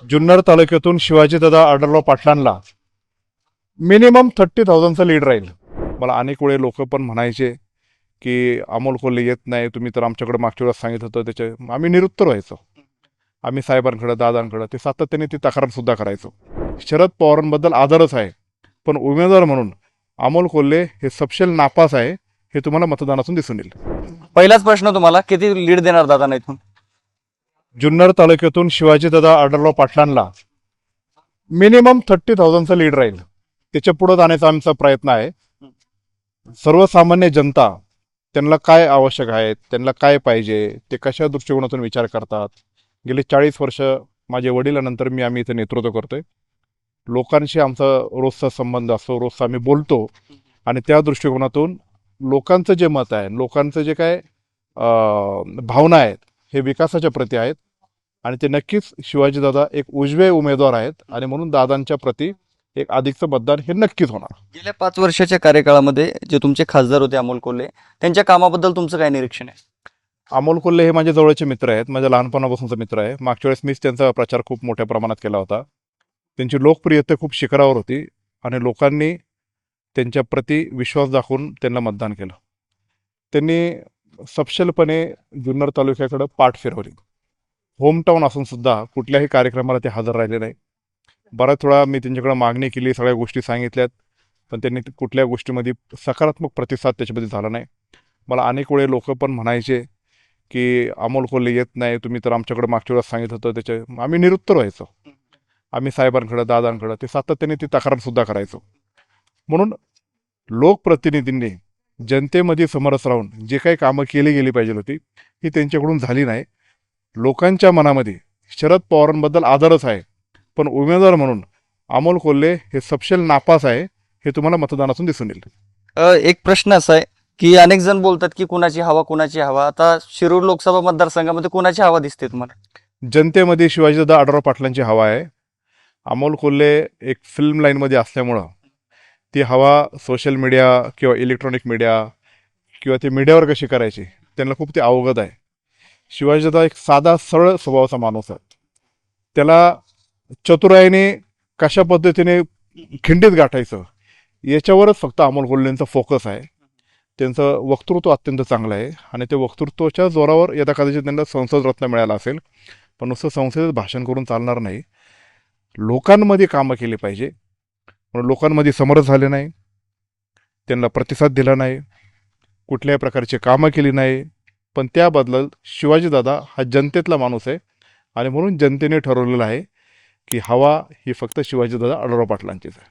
जुन्नर तालुक्यातून शिवाजीदादा आढळराव पाटलांना minimum 30,000चा lead राहील. मला अनेक वेळे लोक पण म्हणायचे की अमोल कोल्हे येत नाही, तुम्ही तर आमच्याकडे मागच्या वेळेस सांगितलं होतं. त्याचे आम्ही निरुत्तर व्हायचो. आम्ही साहेबांकडे, दादांकडे ते सातत्याने ती तक्रारसुद्धा करायचो. शरद पवारांबद्दल आदरच आहे, पण उमेदवार म्हणून अमोल कोल्हे हे सपशेल नापास आहे, हे तुम्हाला मतदानातून दिसून येईल. पहिलाच प्रश्न तुम्हाला, किती लीड देणार दादा इथून? जुन्नर तालुक्यातून शिवाजीदादा आढळराव पाटलांना मिनिमम 30,000चा लीड राहील. त्याच्या पुढे जाण्याचा आमचा प्रयत्न आहे. सर्वसामान्य जनता त्यांना काय आवश्यक आहे, त्यांना काय पाहिजे, ते कशा दृष्टिकोनातून विचार करतात. गेली 40 वर्ष माझे वडिलांनंतर आम्ही इथे नेतृत्व करतोय. लोकांशी आमचा रोजचा संबंध असतो, रोजचा आम्ही बोलतो आणि त्या दृष्टिकोनातून लोकांचं जे मत आहे, लोकांचं जे काय भावना आहेत, हे विकासाच्या प्रती आहेत आणि ते नक्कीच शिवाजीदादा एक उजवे उमेदवार आहेत आणि म्हणून दादांच्या प्रती एक अधिकचं मतदान हे नक्कीच होणार. गेल्या 5 वर्षाच्या कार्यकाळामध्ये जे तुमचे खासदार होते अमोल कोल्हे, त्यांच्या कामाबद्दल तुमचं काय निरीक्षण आहे? अमोल कोल्हे हे माझे जवळचे मित्र आहेत, माझ्या लहानपणापासूनचा मित्र आहे. मागच्या वेळेस मीच त्यांचा प्रचार खूप मोठ्या प्रमाणात केला होता. त्यांची लोकप्रियता खूप शिखरावर होती आणि लोकांनी त्यांच्या प्रती विश्वास दाखवून त्यांना मतदान केलं. त्यांनी सपशेलपणे जुन्नर तालुक्याकडे पाठ फिरवली. होमटाऊन असून सुद्धा कुठल्याही कार्यक्रमाला ते हजर राहिले नाही. बऱ्याच वेळा मी त्यांच्याकडे मागणी केली, सगळ्या गोष्टी सांगितल्यात, पण त्यांनी कुठल्या गोष्टीमध्ये सकारात्मक प्रतिसाद त्याच्यामध्ये झाला नाही. मला अनेक वेळे लोक पण म्हणायचे की अमोल कोल्हे येत नाही, तुम्ही तर आमच्याकडे मागच्या वेळेस सांगितलं होतं. त्याचे आम्ही निरुत्तर व्हायचो. आम्ही साहेबांकडे, दादांकडे ते सातत्याने ती तक्रारसुद्धा करायचो. म्हणून लोकप्रतिनिधींनी जनतेमध्ये समरस राहून जे काही कामं केली गेली पाहिजे होती, ही त्यांच्याकडून झाली नाही. लोकांच्या मनामध्ये शरद पवारांबद्दल आदरच आहे, पण उमेदवार म्हणून अमोल कोल्हे हे सपशेल नापास आहे, हे तुम्हाला मतदानातून दिसून येईल. एक प्रश्न असा आहे की अनेक जण बोलतात की कुणाची हवा. आता शिरूर लोकसभा मतदारसंघामध्ये कुणाची हवा दिसते तुम्हाला? जनतेमध्ये शिवाजीदादा आढळराव पाटलांची हवा आहे. अमोल कोल्हे एक फिल्म लाईनमध्ये असल्यामुळं ती हवा सोशल मीडिया किंवा इलेक्ट्रॉनिक मीडिया किंवा ते मीडियावर कशी करायची, त्यांना खूप ते अवगत आहे. शिवाजीदादा एक साधा सरळ स्वभावाचा माणूस आहे. त्याला चतुराईने कशा पद्धतीने खिंडीत गाठायचं, याच्यावरच फक्त अमोल कोल्हेंचा फोकस आहे. त्यांचं वक्तृत्व अत्यंत चांगलं आहे आणि ते वक्तृत्वाच्या जोरावर यदा कदाचित त्यांना संसद रत्न मिळाला असेल, पण नुसतं संसदेत भाषण करून चालणार नाही. लोकांमध्ये कामं केली पाहिजे. पण लोकांमध्ये समरस झाले नाही, त्यांना प्रतिसाद दिला नाही, कुठल्याही प्रकारची कामं केली नाही. पण त्या बदल्यात शिवाजीदादा हा जनतेतला माणूस आहे आणि म्हणून जनतेने ठरवलेलं आहे की हवा ही फक्त शिवाजीदादा आढळराव पाटलांचीच आहे.